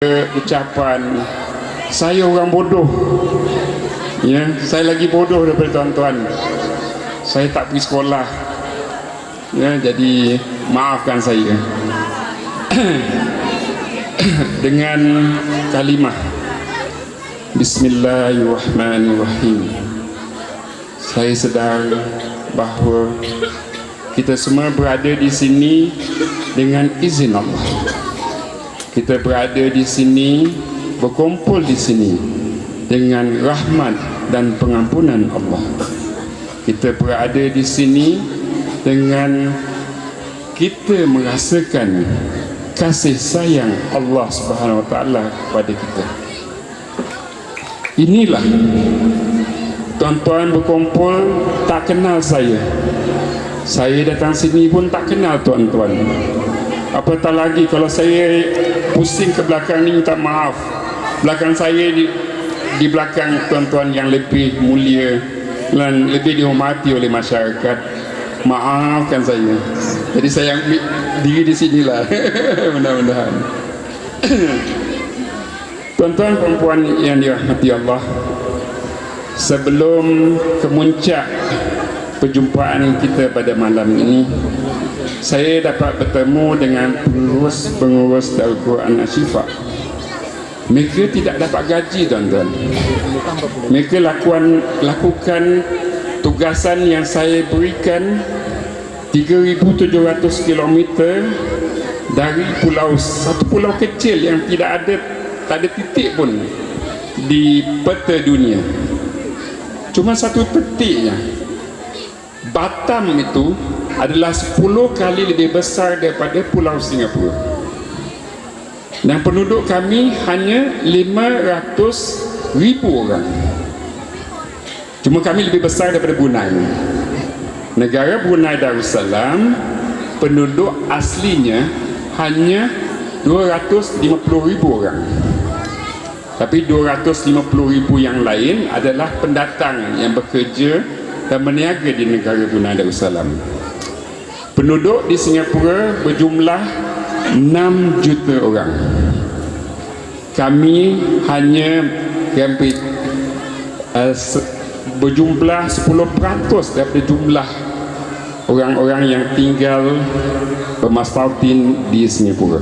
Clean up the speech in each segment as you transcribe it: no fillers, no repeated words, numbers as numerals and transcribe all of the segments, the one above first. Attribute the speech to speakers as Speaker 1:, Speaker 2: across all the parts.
Speaker 1: ucapan saya orang bodoh, ya, saya lagi bodoh daripada tuan-tuan, saya tak pergi sekolah, ya, jadi maafkan saya. Dengan kalimah Bismillahirrahmanirrahim, saya sedar bahawa kita semua berada di sini dengan izin Allah. Kita berada di sini, berkumpul di sini dengan rahmat dan pengampunan Allah. Kita berada di sini dengan kita merasakan kasih sayang Allah Subhanahu Wa Taala kepada kita. Inilah tuan-tuan berkumpul tak kenal saya. Saya datang sini pun tak kenal tuan-tuan. Apatah lagi kalau saya pusing ke belakang ni, minta maaf. Belakang saya di belakang tuan-tuan yang lebih mulia dan lebih dihormati oleh masyarakat. Maafkan saya. Jadi saya diri di sinilah. Mudah-mudahan. Tuan-tuan perempuan yang dirahmati Allah, sebelum kemuncak perjumpaan kita pada malam ini, saya dapat bertemu dengan pengurus Darul Quran Ashifa. Mereka tidak dapat gaji, tuan-tuan. Mereka lakukan tugasan yang saya berikan 3,700 km dari satu pulau kecil yang tak ada titik pun di peta dunia. Cuma satu titiknya. Batam itu adalah 10 kali lebih besar daripada Pulau Singapura. Dan penduduk kami hanya 500,000 orang. Cuma kami lebih besar daripada Brunei. Negara Brunei Darussalam, penduduk aslinya hanya 250,000 orang. Tapi 250,000 yang lain adalah pendatang yang bekerja dan berniaga di negara Brunei Darussalam. Penduduk di Singapura berjumlah 6 juta orang. Kami hanya berjumlah 10% daripada jumlah orang-orang yang tinggal bermastautin di Singapura.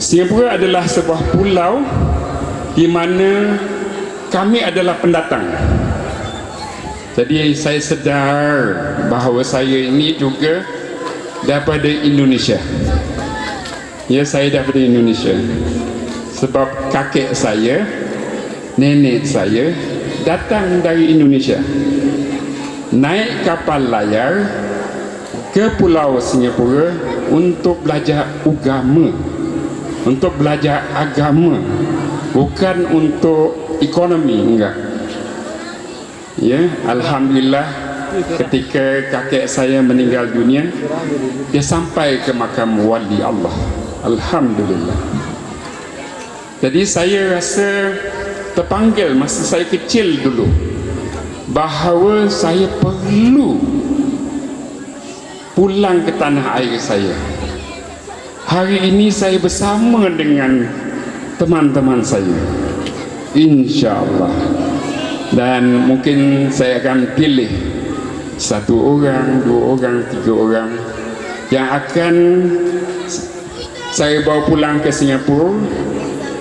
Speaker 1: Singapura adalah sebuah pulau di mana kami adalah pendatang. Jadi saya sedar bahawa saya ini juga daripada Indonesia. Ya, saya daripada Indonesia. Sebab kakek saya, nenek saya datang dari Indonesia. Naik kapal layar ke Pulau Singapura untuk belajar agama. Untuk belajar agama, bukan untuk ekonomi, enggak. Ya, alhamdulillah ketika kakek saya meninggal dunia, dia sampai ke makam wali Allah. Alhamdulillah. Jadi saya rasa terpanggil masa saya kecil dulu bahawa saya perlu pulang ke tanah air saya. Hari ini saya bersama dengan teman-teman saya, insya-Allah. Dan mungkin saya akan pilih 1 orang, 2 orang, 3 orang yang akan saya bawa pulang ke Singapura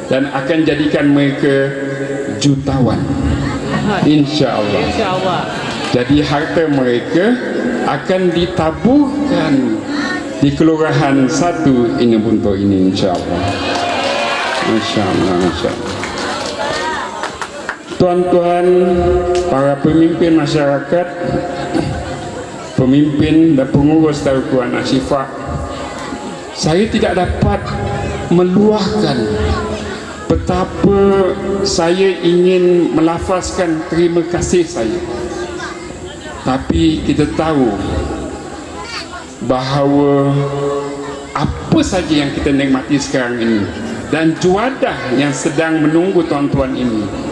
Speaker 1: dan akan jadikan mereka jutawan, insya-Allah. Jadi harta mereka akan ditaburkan di Kelurahan 1 Inabuntu ini, insya-Allah. Insya-Allah, insya-Allah. Tuan-tuan, para pemimpin masyarakat, pemimpin dan pengurus Darul Quran Ashifa, saya tidak dapat meluahkan betapa saya ingin melafazkan terima kasih saya. Tapi kita tahu bahawa apa saja yang kita nikmati sekarang ini dan juadah yang sedang menunggu tuan-tuan ini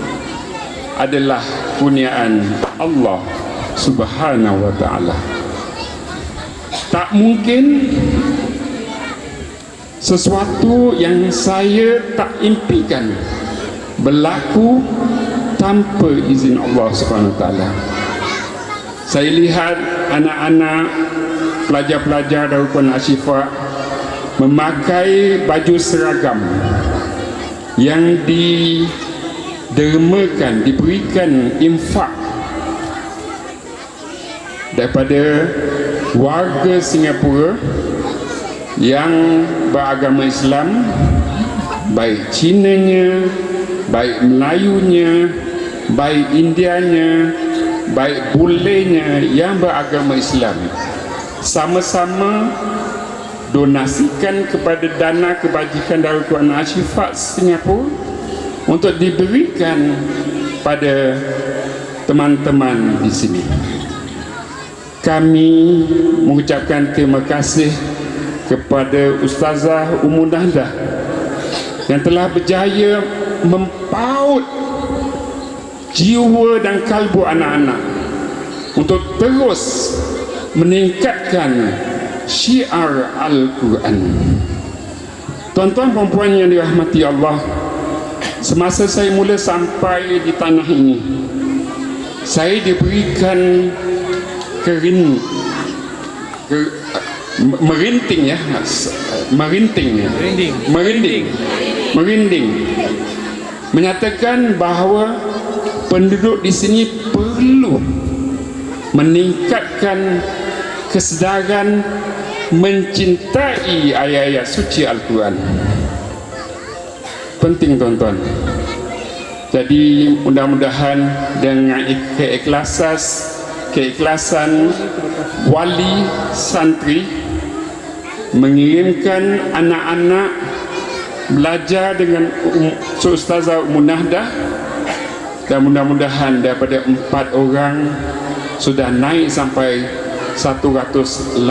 Speaker 1: adalah kurniaan Allah Subhanahu Wa Taala. Tak mungkin sesuatu yang saya tak impikan berlaku tanpa izin Allah Subhanahu Wa Taala. Saya lihat anak-anak pelajar-pelajar Darul Ashifa memakai baju seragam yang didermakan, diberikan infak daripada warga Singapura yang beragama Islam, baik Cinanya, baik Melayunya, baik Indianya, baik bulenya yang beragama Islam, sama-sama donasikan kepada dana kebajikan Darul Quran Ashifa Singapura untuk diberikan pada teman-teman di sini. Kami mengucapkan terima kasih kepada Ustazah Ummu Nahdah yang telah berjaya mempaut jiwa dan kalbu anak-anak untuk terus meningkatkan syiar Al-Quran. Tuan-tuan dan puan yang dirahmati Allah, semasa saya mula sampai di tanah ini, saya diberikan merinding, menyatakan bahawa penduduk di sini perlu meningkatkan kesedaran mencintai ayat-ayat suci Al-Quran. Penting tuan-tuan. Jadi mudah-mudahan dengan keikhlasan wali santri mengirimkan anak-anak belajar dengan Ustazah Ummu Nahdah, dan mudah-mudahan daripada 4 orang sudah naik sampai 180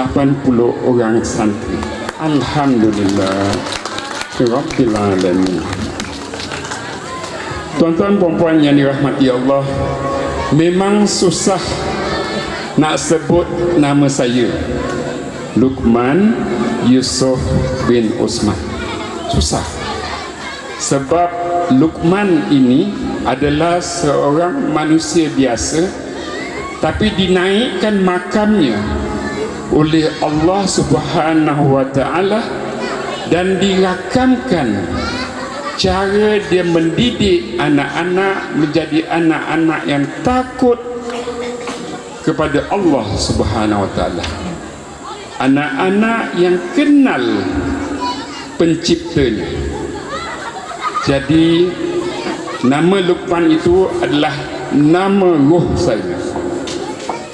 Speaker 1: orang santri. Alhamdulillah Rabbil Alamin. Tuan-tuan dan puan yang dirahmati Allah, memang susah nak sebut nama saya, Luqman Yusuf bin Osman. Susah. Sebab Luqman ini adalah seorang manusia biasa, tapi dinaikkan makamnya oleh Allah Subhanahu Wa Taala dan dirakamkan cara dia mendidik anak-anak menjadi anak-anak yang takut kepada Allah Subhanahu Wa Taala, anak-anak yang kenal penciptanya. Jadi nama Luqman itu adalah nama roh saya.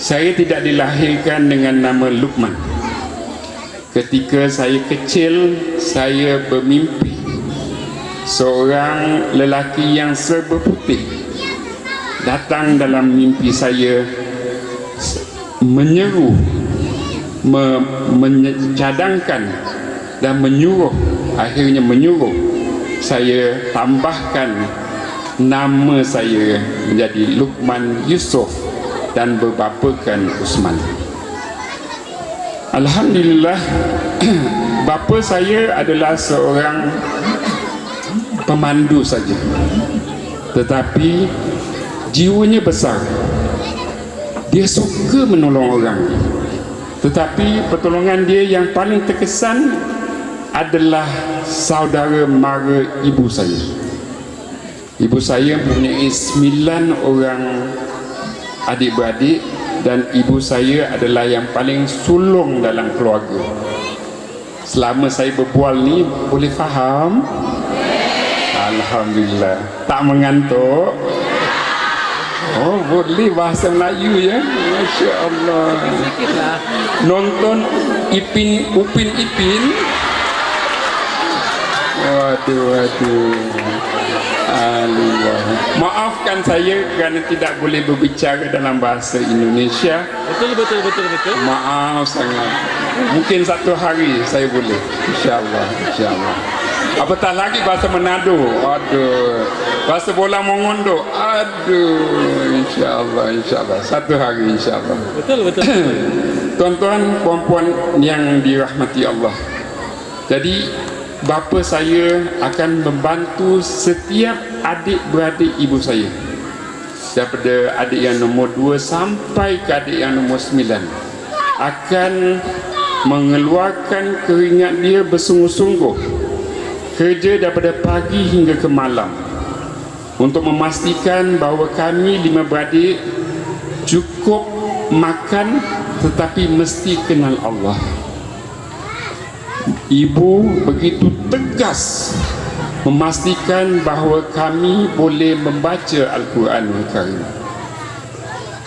Speaker 1: Saya tidak dilahirkan dengan nama Luqman. Ketika saya kecil, saya bermimpi seorang lelaki yang serba putih datang dalam mimpi saya, menyeru, mencadangkan dan akhirnya menyuruh saya tambahkan nama saya menjadi Luqman Yusuf dan berbapakan Usman. Alhamdulillah, bapa saya adalah seorang pemandu saja, tetapi jiwanya besar. Dia suka menolong orang, tetapi pertolongan dia yang paling terkesan adalah saudara mara ibu saya. Ibu saya mempunyai 9 orang adik-beradik, dan ibu saya adalah yang paling sulung dalam keluarga. Selama saya berbual ni, boleh faham? Alhamdulillah. Tak mengantuk? Oh, boleh bahasa Melayu ya. Masya Allah. Nonton Upin Ipin. Waduh. Allah. Maafkan saya kerana tidak boleh berbicara dalam bahasa Indonesia. Betul. Maaf sangat. Mungkin satu hari saya boleh. InsyaAllah. Apatah lagi bahasa Manado. Aduh. Bahasa bola Mongondo. Aduh. InsyaAllah. Satu hari insyaAllah. Betul. Tuan-tuan, puan-puan yang dirahmati Allah. Jadi bapa saya akan membantu setiap adik-beradik ibu saya, daripada adik yang nombor 2 sampai ke adik yang nombor 9, akan mengeluarkan keringat dia bersungguh-sungguh, kerja daripada pagi hingga ke malam untuk memastikan bahawa kami 5 beradik cukup makan, tetapi mesti kenal Allah. Ibu begitu tegas memastikan bahawa kami boleh membaca Al-Quranul Karim,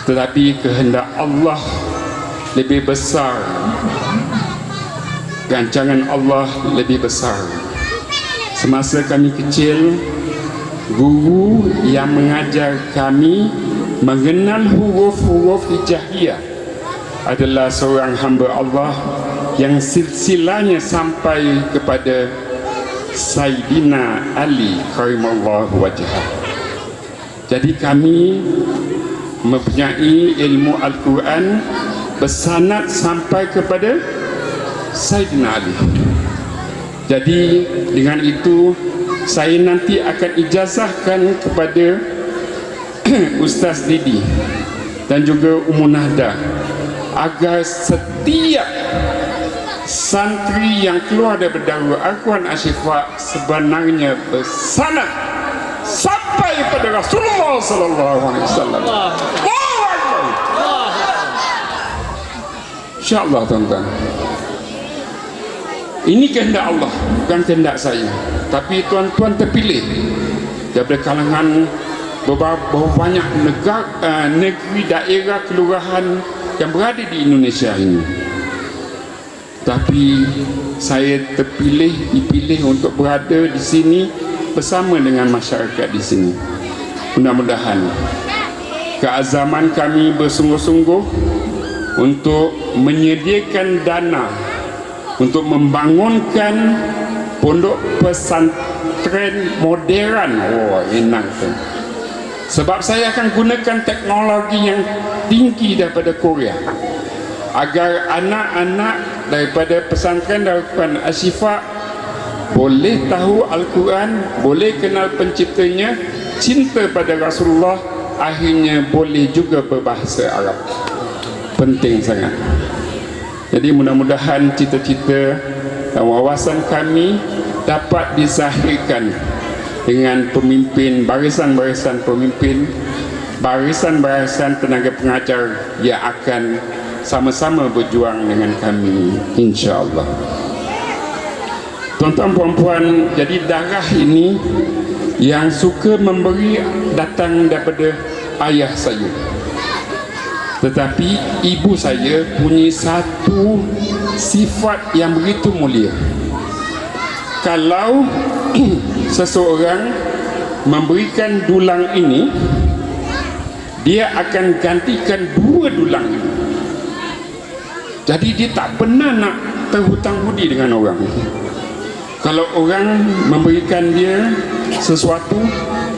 Speaker 1: tetapi kehendak Allah lebih besar, rancangan Allah lebih besar. Semasa kami kecil, guru yang mengajar kami mengenal huruf-huruf hijaiyah adalah seorang hamba Allah yang silsilahnya sampai kepada Sayyidina Ali karimallahu wajhah. Jadi kami mempunyai ilmu Al-Quran bersanad sampai kepada Sayyidina Ali. Jadi dengan itu saya nanti akan ijazahkan kepada Ustaz Didi dan juga Ummu Nahda agar setiap santri yang keluar daripada Darul Al-Quran Asy-Syifa sebenarnya bersanad sampai pada Rasulullah sallallahu alaihi wasallam. Insya-Allah tuan-tuan. Ini kehendak Allah, bukan kehendak saya. Tapi tuan-tuan terpilih daripada kalangan beberapa banyak negara, negeri, daerah, kelurahan yang berada di Indonesia ini. Tapi saya dipilih untuk berada di sini bersama dengan masyarakat di sini. Mudah-mudahan keazaman kami bersungguh-sungguh untuk menyediakan dana untuk membangunkan pondok pesantren modern. Oh, enak tu. Sebab saya akan gunakan teknologi yang tinggi daripada Korea agar anak-anak daripada pesantren Darul Asy-Syifa boleh tahu Al-Quran, boleh kenal penciptanya, cinta pada Rasulullah, akhirnya boleh juga berbahasa Arab. Penting sangat. Jadi mudah-mudahan cita-cita dan wawasan kami dapat dizahirkan dengan pemimpin, barisan-barisan pemimpin, barisan-barisan tenaga pengajar yang akan sama-sama berjuang dengan kami, insya-Allah. Tuan-tuan puan-puan, jadi darah ini yang suka memberi datang daripada ayah saya. Tetapi ibu saya punya satu sifat yang begitu mulia. Kalau seseorang memberikan dulang ini, dia akan gantikan 2 dulang ini. Jadi dia tak pernah nak terhutang budi dengan orang. Kalau orang memberikan dia sesuatu,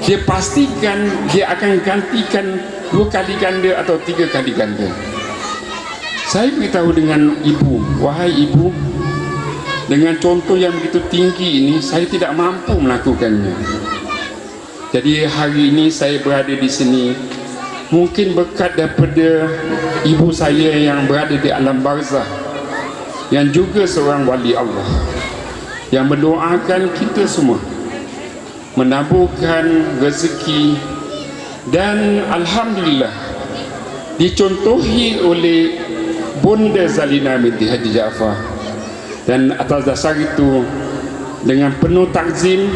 Speaker 1: dia pastikan dia akan gantikan 2 kali ganda atau 3 kali ganda. Saya beritahu dengan ibu, wahai ibu, dengan contoh yang begitu tinggi ini, saya tidak mampu melakukannya. Jadi hari ini saya berada di sini mungkin berkat daripada ibu saya yang berada di alam barzah, yang juga seorang wali Allah, yang mendoakan kita semua, menaburkan rezeki, dan alhamdulillah dicontohi oleh Bunda Zalina binti Haji Jaafar. Dan atas dasar itu, dengan penuh takzim,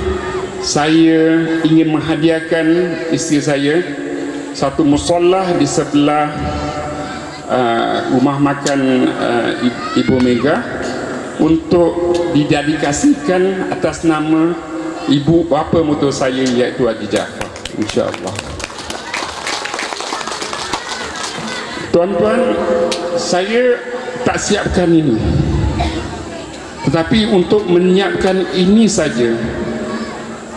Speaker 1: saya ingin menghadiahkan isteri saya satu musollah di sebelah rumah makan Ibu Mega untuk didedikasikan atas nama ibu bapa motor saya, iaitu Haji Jaafar, insya-Allah. Tuan-tuan, saya tak siapkan ini, tetapi untuk menyiapkan ini saja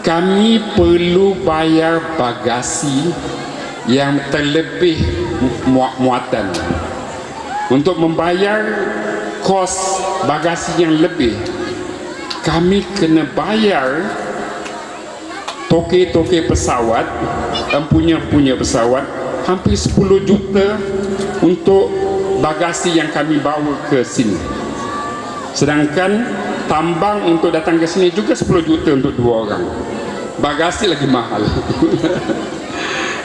Speaker 1: kami perlu bayar bagasi yang terlebih muatan. Untuk membayar kos bagasi yang lebih, kami kena bayar toke-toke pesawat, punya pesawat hampir 10 juta untuk bagasi yang kami bawa ke sini. Sedangkan tambang untuk datang ke sini juga 10 juta untuk 2 orang. Bagasi lagi mahal.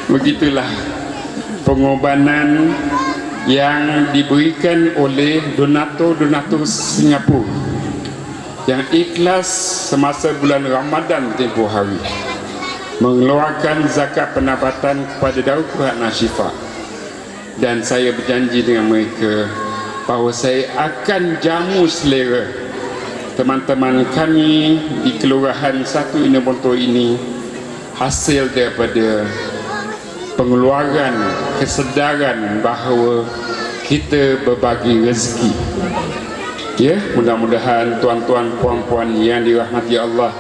Speaker 1: Begitulah pengorbanan yang diberikan oleh donatur-donatur Singapura yang ikhlas semasa bulan Ramadan tempoh hari mengeluarkan zakat pendapatan kepada Darul Quran Ashifa. Dan saya berjanji dengan mereka bahawa saya akan jamu selera teman-teman kami di Kelurahan 1 Inabonto ini hasil daripada pengeluaran kesedaran bahawa kita berbagi rezeki. Ya, mudah-mudahan tuan-tuan puan-puan yang dirahmati Allah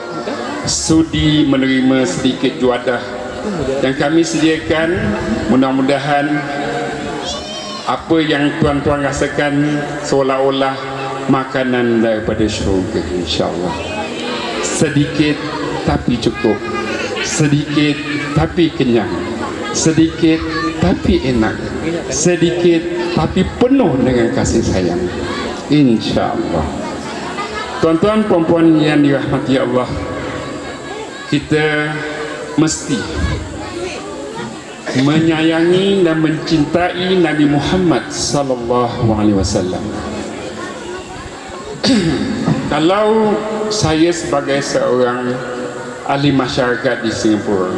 Speaker 1: sudi menerima sedikit juadah yang kami sediakan. Mudah-mudahan apa yang tuan-tuan rasakan seolah-olah makanan daripada syurga, insya-Allah. Sedikit tapi cukup, sedikit tapi kenyang, sedikit tapi enak, sedikit tapi penuh dengan kasih sayang, insya-Allah. Tuan-tuan perempuan yang dirahmati Allah, kita mesti menyayangi dan mencintai Nabi Muhammad sallallahu alaihi wasallam. Kalau saya sebagai seorang ahli masyarakat di Singapura,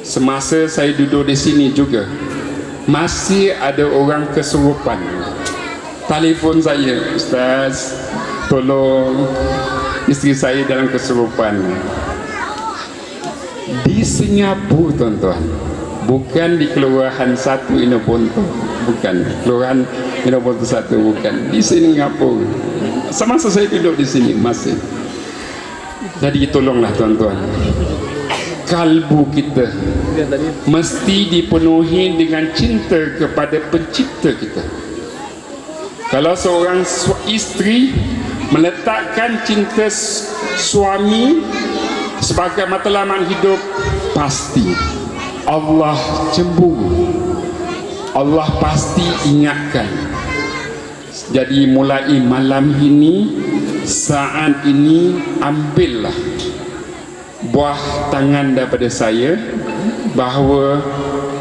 Speaker 1: semasa saya duduk di sini juga masih ada orang kesurupan telefon saya, "Ustaz, tolong isteri saya dalam kesurupan." Di Singapura, tuan-tuan, bukan di Kelurahan 1 Inabonto, bukan Kelurahan Inabonto 1, bukan di Singapura. Semasa saya duduk di sini masih. Jadi tolonglah tuan-tuan, kalbu kita mesti dipenuhi dengan cinta kepada pencipta kita. Kalau seorang isteri meletakkan cinta suami sebagai matlamat hidup, pasti Allah cemburu, Allah pasti ingatkan. Jadi mulai malam ini, saat ini, ambillah buah tangan daripada saya bahawa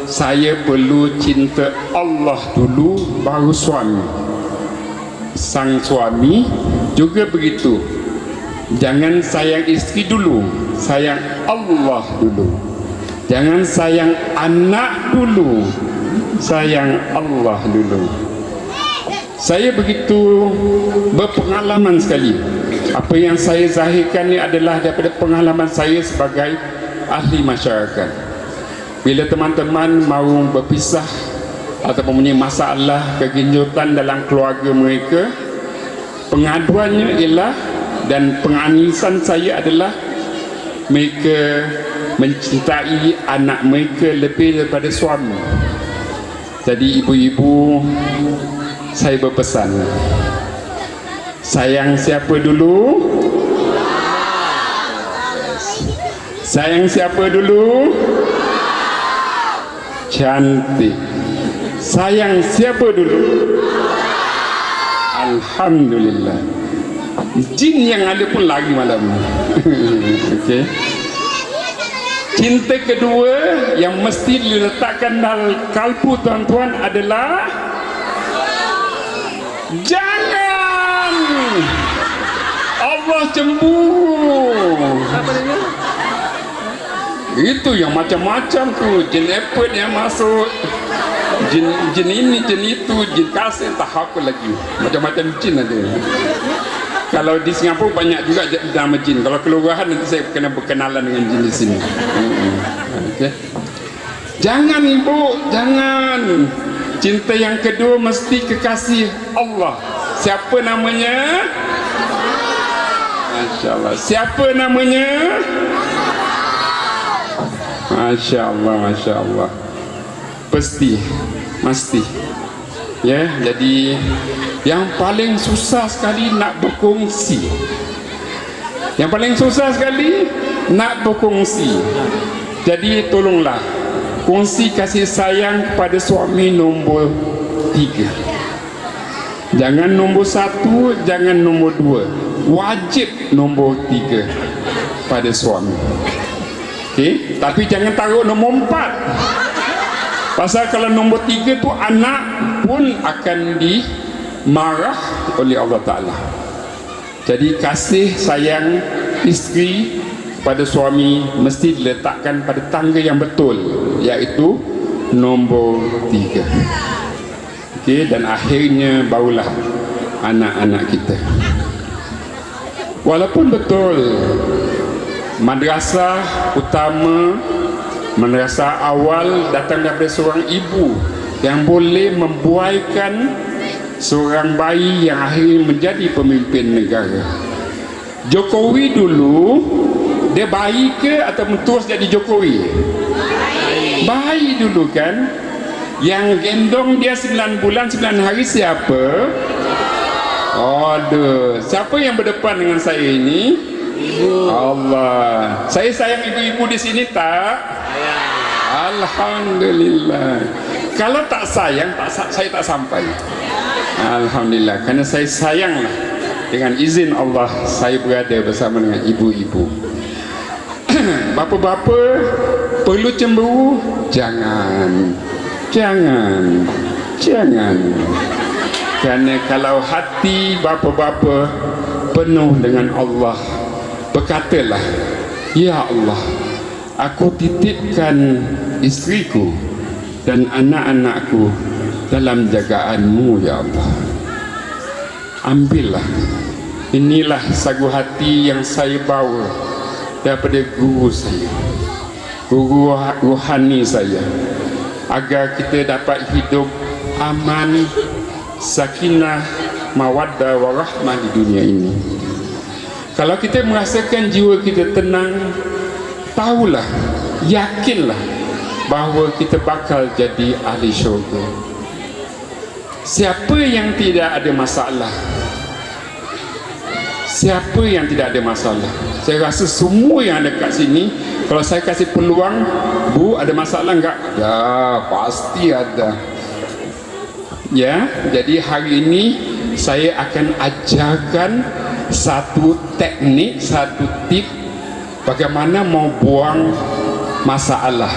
Speaker 1: saya perlu cinta Allah dulu baru suami. Sang suami juga begitu, jangan sayang isteri dulu, sayang Allah dulu. Jangan sayang anak dulu, sayang Allah dulu. Saya begitu berpengalaman sekali. Apa yang saya zahirkan ini adalah daripada pengalaman saya sebagai ahli masyarakat. Bila teman-teman mahu berpisah atau mempunyai masalah kegenjutan dalam keluarga mereka, pengaduannya ialah, dan penganisan saya adalah, mereka mencintai anak mereka lebih daripada suami. Jadi ibu-ibu, saya berpesan, sayang siapa dulu? Sayang siapa dulu? Cantik. Sayang siapa dulu? Alhamdulillah. Jin yang ada pun lagi malam ni. Okey. Cinta kedua yang mesti diletakkan dalam kalbu tuan-tuan adalah jangan Allah cemburu. Itu yang macam-macam tu, jin epet yang masuk, jin ini, jin itu, jin kasih, tak apa lagi, macam-macam jin ada. Kalau di Singapura banyak juga nama jin. Kalau kelurahan nanti saya kena berkenalan dengan jin di sini. Okay. Jangan ibu, jangan. Cinta yang kedua mesti kekasih Allah. Siapa namanya? Masya Allah. Siapa namanya? Masya Allah, Masya Allah. Pasti, mesti. Ya, jadi yang paling susah sekali nak berkongsi. Yang paling susah sekali nak berkongsi. Jadi tolonglah kongsi kasih sayang kepada suami nombor 3. Jangan nombor 1, jangan nombor 2. Wajib nombor 3 pada suami. Okey, tapi jangan taruh nombor 4. Pasal kalau nombor 3 tu anak pun akan dimarah oleh Allah Ta'ala. Jadi kasih sayang isteri pada suami mesti diletakkan pada tangga yang betul, iaitu nombor 3. Okey, dan akhirnya barulah anak-anak kita. Walaupun betul madrasah utama, madrasah awal datang daripada seorang ibu yang boleh membuaikan seorang bayi yang akhirnya menjadi pemimpin negara. Jokowi dulu dia bayi ke atau terus jadi Jokowi? Bayi dulu kan. Yang gendong dia 9 bulan 9 hari siapa? Aduh, siapa yang berdepan dengan saya ini? Ibu. Allah. Saya sayang ibu-ibu di sini tak? Alhamdulillah. Kalau tak sayang, saya tak sampai. Alhamdulillah, karena saya sayanglah. Dengan izin Allah, saya berada bersama dengan ibu-ibu. Bapa-bapa perlu cemburu? Jangan. Kerana kalau hati bapa-bapa penuh dengan Allah, berkatalah, ya Allah, aku titipkan isteriku dan anak-anakku dalam jagaan-Mu, ya Allah. Ambillah. Inilah sagu hati yang saya bawa daripada guru saya, guru rohani saya, agar kita dapat hidup aman, sakinah, mawaddah warahmah di dunia ini. Kalau kita merasakan jiwa kita tenang, tahulah, yakinlah bahawa kita bakal jadi ahli syurga. Siapa yang tidak ada masalah? Siapa yang tidak ada masalah? Saya rasa semua yang ada kat sini, kalau saya kasih peluang, Bu, ada masalah enggak? Ya, pasti ada. Ya, jadi hari ini saya akan ajarkan satu teknik, satu tip bagaimana mau buang masalah.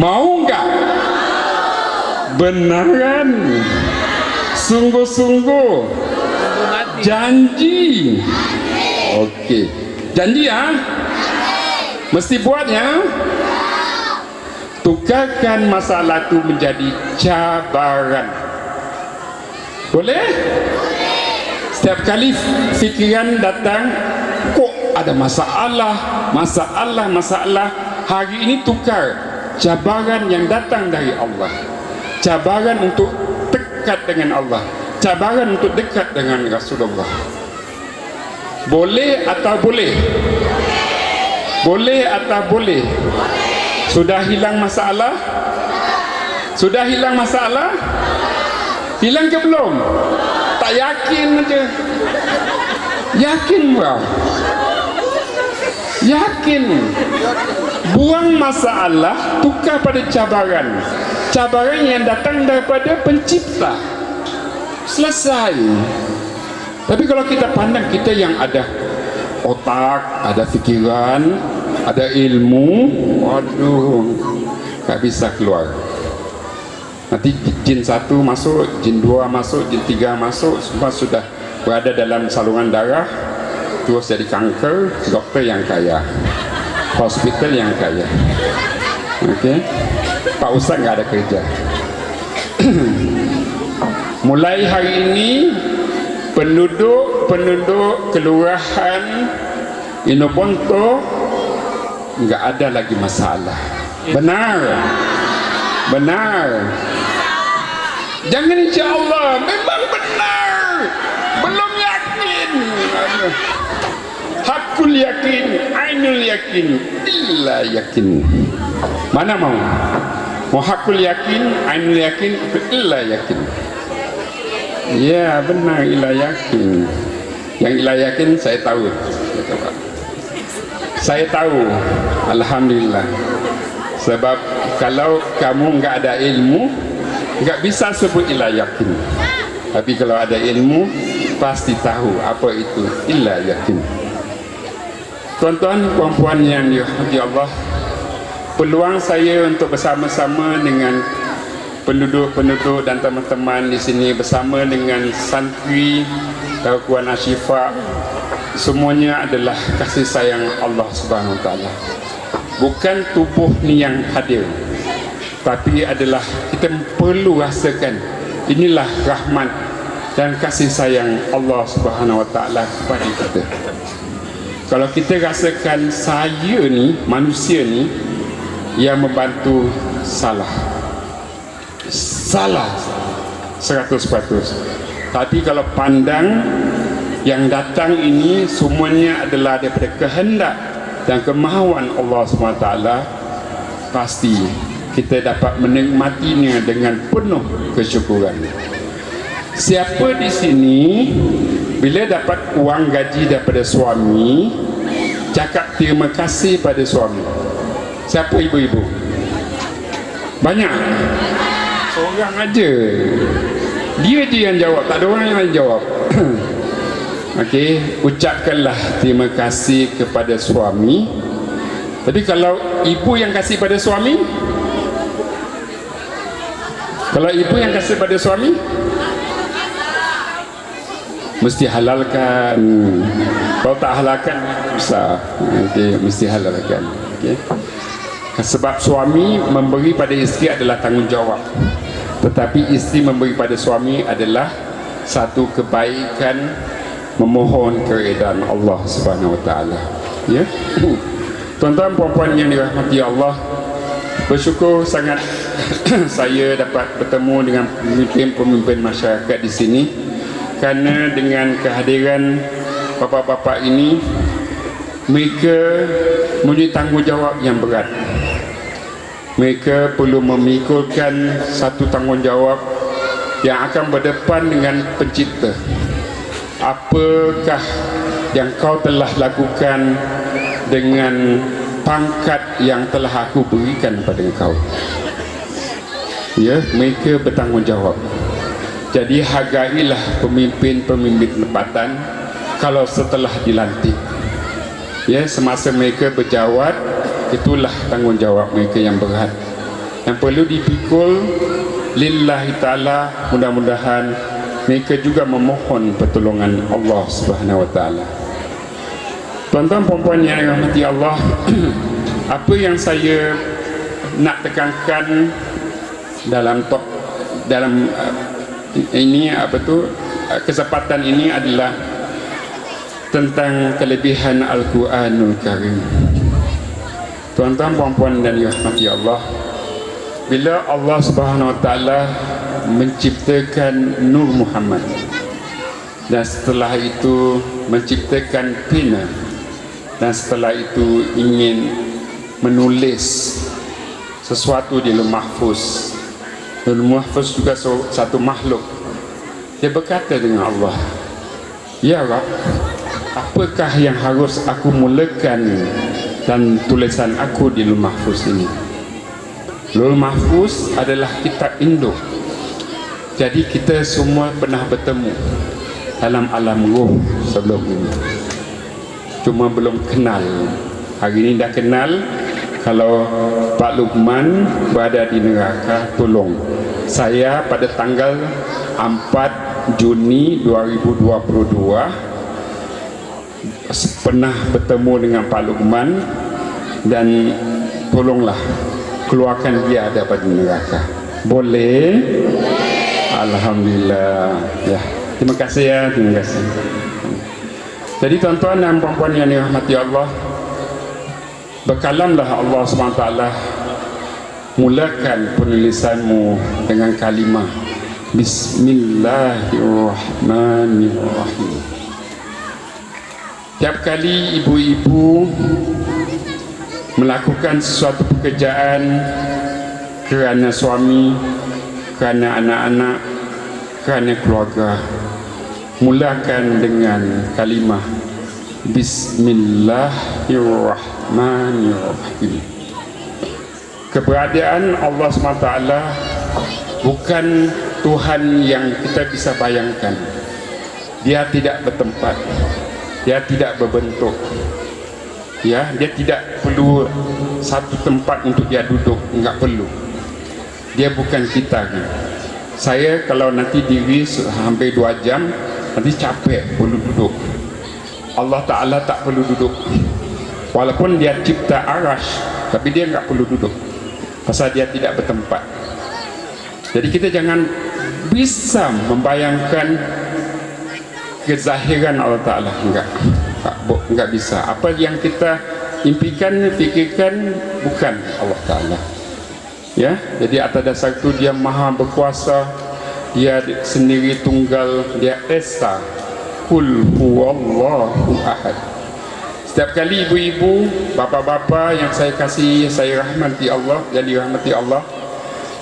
Speaker 1: Mau enggak? Benaran? Sungguh-sungguh? Janji? Okey. Janji ya? Mesti buat ya? Tukarkan masalah itu menjadi cabaran. Boleh? Setiap kali fikiran datang, kok ada masalah, hari ini tukar cabaran yang datang dari Allah, cabaran untuk dekat dengan Allah, cabaran untuk dekat dengan Rasulullah. Boleh atau boleh? Boleh atau boleh? Sudah hilang masalah? Sudah hilang masalah? Hilang ke belum? Tak yakin aja. Yakin bro? Yakin. Buang masalah, tukar pada cabaran. Cabaran yang datang daripada pencipta. Selesai. Tapi kalau kita pandang, kita yang ada otak, ada fikiran, ada ilmu, waduh, tak bisa keluar. Nanti jin 1 masuk, jin 2 masuk, jin 3 masuk, semua sudah berada dalam saluran darah, terus jadi kanker. Doktor yang kaya, hospital yang kaya. Okey, Pak Ustaz nggak ada kerja. Mulai hari ini penduduk kelurahan Inobonto nggak ada lagi masalah. Benar? Benar? Jangan insya-Allah, memang benar. Belum yakin. Hakul yakin, ainul yakin, illa yakin. Mana mau? Mau hakul yakin, ainul yakin, illa yakin. Ya benar, illa yakin. Yang illa yakin saya tahu. Saya tahu, alhamdulillah. Sebab kalau kamu enggak ada ilmu, enggak bisa sebut illa yakin. Tapi kalau ada ilmu, pasti tahu apa itu illa yakin. Tuan-tuan, puan-puan yang dirahmati Allah, peluang saya untuk bersama-sama dengan penduduk-penduduk dan teman-teman di sini, bersama dengan santri Puan Ashifa, semuanya adalah kasih sayang Allah Subhanahu Wa Taala. Bukan tubuh ni yang hadir, tapi adalah kita perlu rasakan inilah rahmat dan kasih sayang Allah Subhanahu Wa Taala kepada kita. Kalau kita rasakan saya ni, manusia ni yang membantu salah 100%. Tapi kalau pandang yang datang ini semuanya adalah daripada kehendak dan kemahuan Allah SWT, pasti kita dapat menikmatinya dengan penuh kesyukuran. Siapa di sini bila dapat uang gaji daripada suami cakap terima kasih pada suami? Siapa ibu-ibu? Banyak. Seorang aja. Dia je yang jawab, tak ada orang yang lain jawab. Okey, ucapkanlah terima kasih kepada suami. Tapi kalau ibu yang kasih pada suami, kalau ibu yang kasih pada suami, mesti halalkan. Kalau tak halalkan, susah. Okey, mesti halalkan. Okey. Sebab suami memberi pada isteri adalah tanggungjawab, tetapi isteri memberi pada suami adalah satu kebaikan, memohon keredaan Allah Subhanahu Wa Taala. Ya, tuan-tuan puan-puan yang dirahmati Allah, bersyukur sangat saya dapat bertemu dengan pemimpin masyarakat di sini, kerana dengan kehadiran bapa-bapa ini, mereka mempunyai tanggungjawab yang berat. Mereka perlu memikulkan satu tanggungjawab yang akan berdepan dengan Pencipta. Apakah yang kau telah lakukan dengan pangkat yang telah aku berikan pada engkau? Ya, mereka bertanggungjawab. Jadi hargailah pemimpin-pemimpin tempatan kalau setelah dilantik. Ya, semasa mereka berjawat, itulah tanggungjawab mereka yang berat, yang perlu dipikul lillahi ta'ala. Mudah-mudahan mereka juga memohon pertolongan Allah Subhanahu Wa Taala. Tuan-tuan puan-puan yang dirahmati Allah, apa yang saya nak tekankan dalam ini kesempatan ini adalah tentang kelebihan Al-Quranul Karim. Tuan-tuan puan-puan dan dirahmati Allah, bila Allah Subhanahu Wa Taala menciptakan Nur Muhammad dan setelah itu menciptakan pena, dan setelah itu ingin menulis sesuatu di Lauh Mahfuz. Lauh Mahfuz juga satu makhluk. Dia berkata dengan Allah, ya Rabb, apakah yang harus aku mulakan dan tulisan aku di Lauh Mahfuz ini? Lauh Mahfuz adalah kitab induk. Jadi kita semua pernah bertemu dalam alam roh sebelum ini, cuma belum kenal. Hari ini dah kenal. Kalau Pak Luqman berada di neraka, tolong saya pada tanggal 4 Juni 2022 pernah bertemu dengan Pak Luqman, dan tolonglah keluarkan dia daripada neraka. Boleh? Alhamdulillah. Ya, terima kasih ya, terima kasih. Jadi tuan-tuan dan puan-puan yang dirahmati Allah, berkalamlah Allah SWT, mulakan penulisanmu dengan kalimah Bismillahirrahmanirrahim. Tiap kali ibu-ibu melakukan sesuatu pekerjaan kerana suami, kerana anak-anak, kerana keluarga, mulakan dengan kalimah Bismillahirrahmanirrahim. Bismillahirrahmanirrahim. Keberadaan Allah SWT bukan Tuhan yang kita bisa bayangkan. Dia tidak bertempat, dia tidak berbentuk, ya, dia tidak perlu satu tempat untuk dia duduk, enggak perlu. Dia bukan kita. Saya kalau nanti diri hampir 2 jam nanti capek, perlu duduk. Allah Ta'ala tak perlu duduk, walaupun dia cipta arash, tapi dia enggak perlu duduk pasal dia tidak bertempat. Jadi kita jangan bisa membayangkan kezahiran Allah Ta'ala. Enggak bisa. Apa yang kita impikan, fikirkan bukan Allah Ta'ala, ya. Jadi atas dasar itu dia maha berkuasa, dia sendiri tunggal, dia esa, kul huwallahu ahad. Setiap kali ibu-ibu, bapa-bapa yang saya kasih, saya rahmati Allah, yang dirahmati Allah,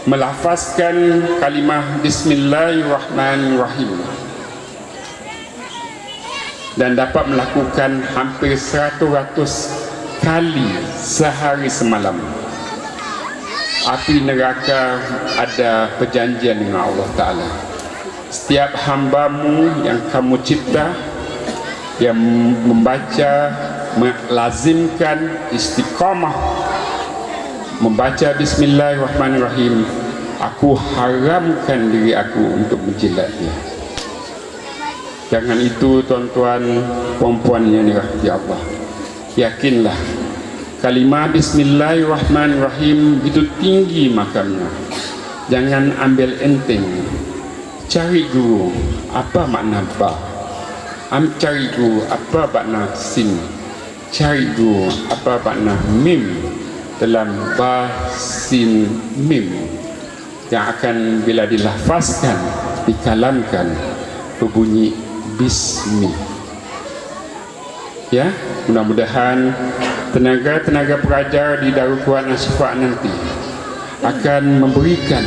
Speaker 1: melafazkan kalimah Bismillahirrahmanirrahim dan dapat melakukan hampir 100 kali sehari semalam, api neraka ada perjanjian dengan Allah Ta'ala. Setiap hambamu yang kamu cipta, yang membaca, melazimkan istiqamah membaca Bismillahirrahmanirrahim, aku haramkan diri aku untuk menjilatnya. Jangan itu tuan-tuan, puan-puan yang dirahmati Allah, yakinlah kalimah Bismillahirrahmanirrahim itu tinggi makamnya. Jangan ambil enteng. Cari guru apa makna ba, cari guru apa makna sin, cari guru apa makna mim dalam ba sin mim yang akan bila dilafazkan, dikalamkan berbunyi Bismi. Ya, mudah-mudahan tenaga-tenaga pelajar di Darul Quran Asy-Syifa nanti akan memberikan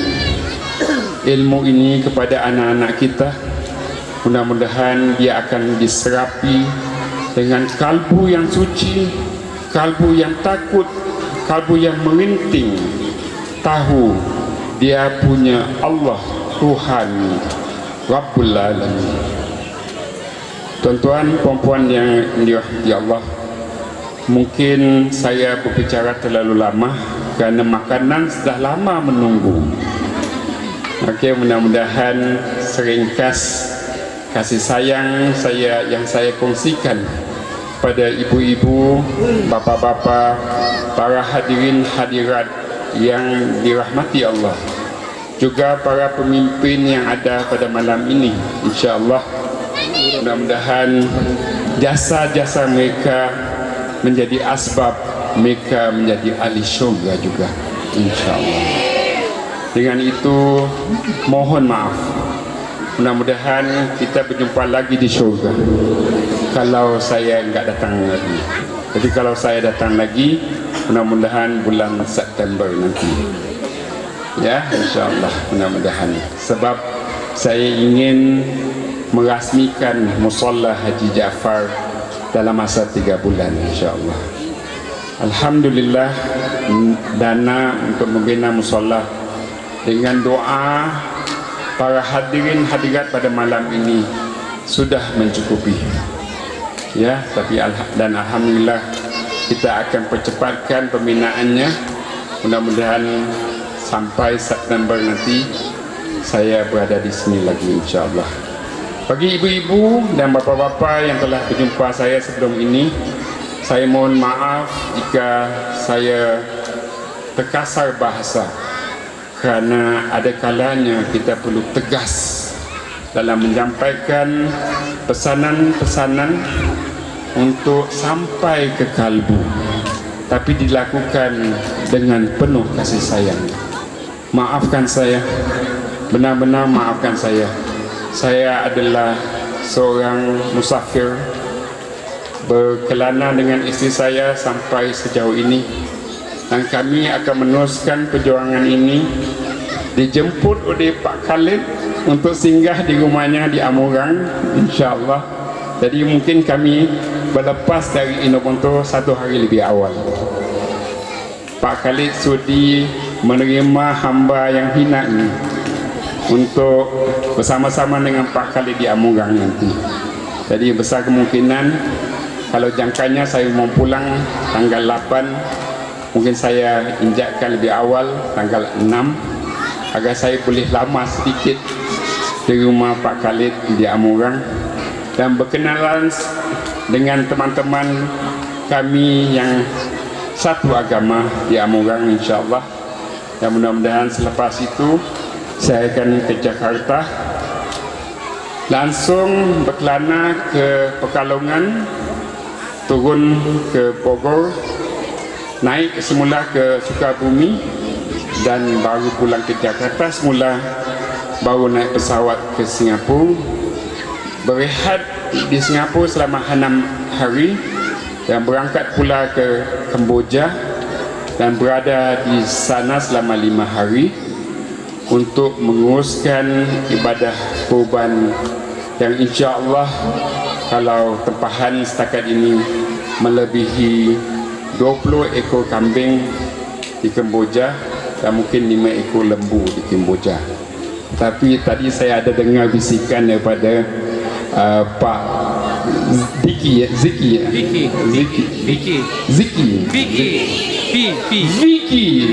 Speaker 1: ilmu ini kepada anak-anak kita. Mudah-mudahan dia akan diserapi dengan kalbu yang suci, kalbu yang takut, kalbu yang melinting, tahu dia punya Allah, Tuhan Rabbul Alamin. Tuan-tuan, puan-puan yang dirahmati Allah, mungkin saya berbicara terlalu lama kerana makanan sudah lama menunggu. Okey, mudah-mudahan seringkas kasih sayang saya yang saya kongsikan pada ibu-ibu, bapa-bapa, para hadirin hadirat yang dirahmati Allah, juga para pemimpin yang ada pada malam ini. InsyaAllah mudah-mudahan jasa-jasa mereka menjadi asbab mereka menjadi ahli syurga juga, insyaAllah. Dengan itu mohon maaf, mudah-mudahan kita berjumpa lagi di syurga kalau saya enggak datang lagi. Jadi kalau saya datang lagi, mudah-mudahan bulan September nanti, ya, insyaAllah, mudah-mudahan. Sebab saya ingin merasmikan Musalla Haji Jaafar dalam masa 3 bulan, insyaAllah. Alhamdulillah, dana untuk membina musalla dengan doa para hadirin hadirat pada malam ini sudah mencukupi, ya. Tapi dan alhamdulillah kita akan percepatkan pembinaannya. Mudah-mudahan sampai September nanti saya berada di sini lagi, insyaAllah. Bagi ibu-ibu dan bapa-bapa yang telah berjumpa saya sebelum ini, saya mohon maaf jika saya terkasar bahasa, kerana ada kalanya kita perlu tegas dalam menyampaikan pesanan-pesanan untuk sampai ke kalbu, tapi dilakukan dengan penuh kasih sayang. Maafkan saya, benar-benar maafkan saya. Saya adalah seorang musafir, berkelana dengan isteri saya sampai sejauh ini, dan kami akan meneruskan perjuangan ini. Dijemput oleh Pak Khalid untuk singgah di rumahnya di Amurang, insyaAllah. Jadi mungkin kami berlepas dari Inoponto 1 hari lebih awal. Pak Khalid sudi menerima hamba yang hina ini untuk bersama-sama dengan Pak Khalid di Amunggang nanti. Jadi besar kemungkinan kalau jangkanya saya mau pulang tanggal 8, mungkin saya injakkan lebih awal tanggal 6 agar saya boleh lama sedikit di rumah Pak Khalid di Amunggang dan berkenalan dengan teman-teman kami yang satu agama di Amunggang, insyaAllah. Dan mudah-mudahan selepas itu saya akan ke Jakarta, langsung berkelana ke Pekalongan, turun ke Bogor, naik semula ke Sukabumi, dan baru pulang ke Jakarta semula, baru naik pesawat ke Singapura, berehat di Singapura selama 6 hari dan berangkat pula ke Kamboja dan berada di sana selama 5 hari untuk menguruskan ibadah kurban yang insya-Allah kalau tempahan setakat ini melebihi 20 ekor kambing di Kamboja dan mungkin 5 ekor lembu di Kamboja. Tapi tadi saya ada dengar bisikan daripada Pak Ziki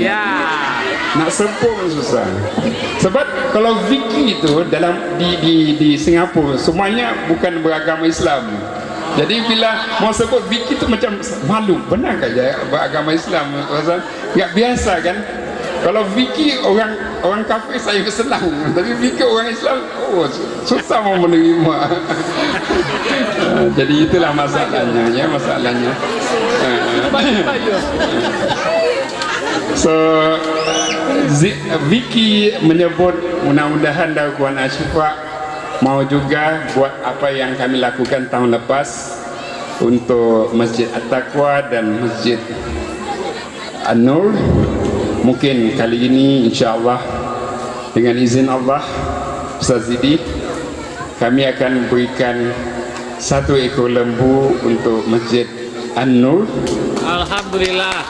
Speaker 2: Ya.
Speaker 1: Nak sempurna susah. Sebab kalau Vicky itu dalam di Singapura semuanya bukan beragama Islam. Jadi bila mau sebut Vicky itu macam malu, benar saja beragama Islam. Enggak biasa kan? Kalau Vicky orang kafir saya senang, tapi Vicky orang Islam, oh susah mau menerima. Jadi itulah masalahnya, ya masalahnya. So Vicky menyebut mudah-mudahan Dakwaan Asyifa mau juga buat apa yang kami lakukan tahun lepas untuk Masjid At-Taqwa dan Masjid An-Nur. Mungkin kali ini insya-Allah dengan izin Allah Ustaz Zidi kami akan berikan 1 ekor lembu untuk Masjid An-Nur.
Speaker 2: Alhamdulillah.